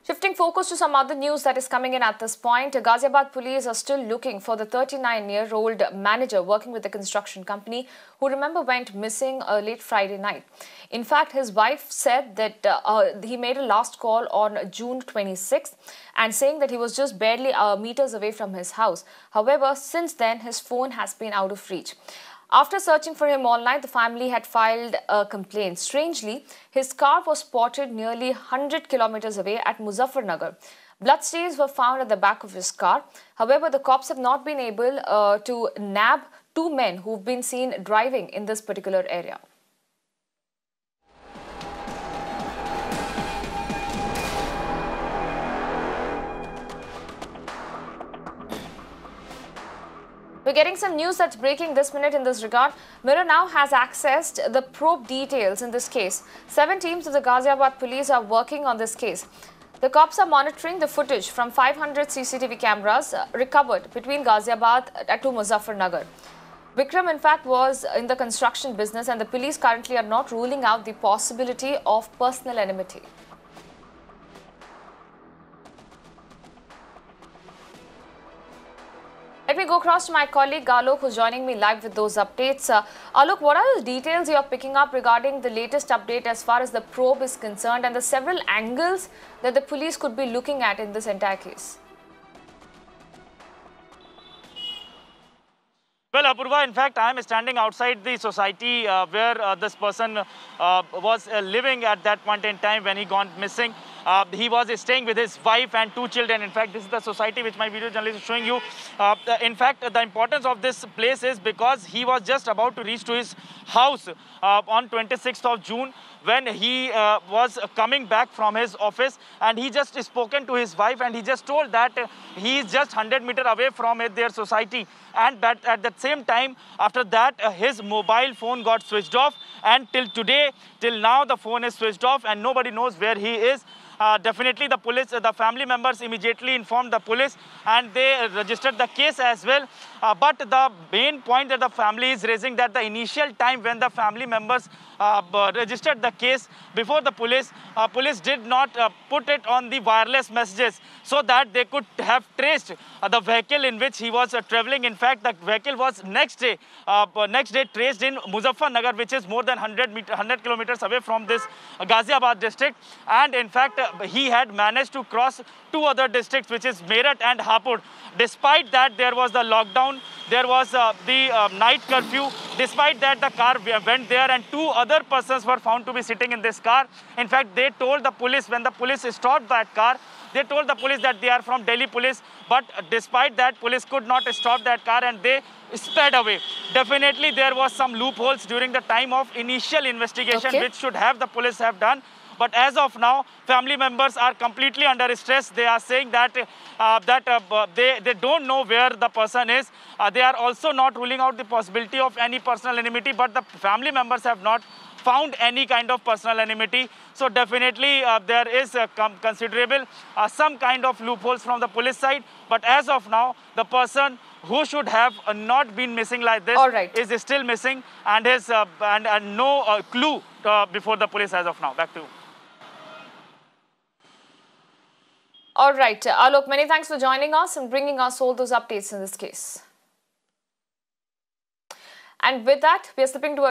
Shifting focus to some other news that is coming in at this point, Ghaziabad police are still looking for the 39-year-old manager working with the construction company who, remember, went missing late Friday night. In fact, his wife said that he made a last call on June 26th and saying that he was just barely meters away from his house. However, since then, his phone has been out of reach. After searching for him all night, the family had filed a complaint. Strangely, his car was spotted nearly 100 kilometers away at Muzaffarnagar. Bloodstains were found at the back of his car. However, the cops have not been able to nab two men who've been seen driving in this particular area. We're getting some news that's breaking this minute in this regard. Mirror now has accessed the probe details in this case. 7 teams of the Ghaziabad police are working on this case. The cops are monitoring the footage from 500 CCTV cameras recovered between Ghaziabad to Muzaffarnagar. Vikram, in fact, was in the construction business, and the police currently are not ruling out the possibility of personal enmity. Let me go across to my colleague Alok, who's joining me live with those updates. Alok, what are the details you're picking up regarding the latest update as far as the probe is concerned and the several angles that the police could be looking at in this entire case? Well, Apurva, in fact, I am standing outside the society where this person was living at that point in time when he gone missing. He was staying with his wife and 2 children. In fact, this is the society which my video journalist is showing you. In fact, the importance of this place is because he was just about to reach to his house on 26th of June when he was coming back from his office, and he just spoken to his wife and he just told that he is just 100 meters away from their society, and that at the same time after that his mobile phone got switched off, and till now the phone is switched off and nobody knows where he is. Definitely the police, the family members immediately informed the police and they registered the case as well. But the main point that the family is raising, that the initial time when the family members registered the case before the police, police did not put it on the wireless messages so that they could have traced the vehicle in which he was traveling. In fact, the vehicle was next day traced in Muzaffarnagar, which is more than 100 kilometers away from this Ghaziabad district. And in fact, he had managed to cross 2 other districts, which is Meerut and Hapur. Despite that, there was the lockdown, there was the night curfew. Despite that, the car went there and 2 other persons were found to be sitting in this car. In fact, they told the police, when the police stopped that car, they told the police that they are from Delhi police. But despite that, police could not stop that car and they sped away. Definitely, there was some loopholes during the time of initial investigation, which should have the police have done. But as of now, family members are completely under stress. They are saying that they don't know where the person is. They are also not ruling out the possibility of any personal enmity, but the family members have not found any kind of personal enmity. So definitely there is considerable some kind of loopholes from the police side. But as of now, the person who should have not been missing like this is still missing, and is and no clue before the police as of now. Back to you. All right, Alok, many thanks for joining us and bringing us all those updates in this case. And with that, we are slipping to a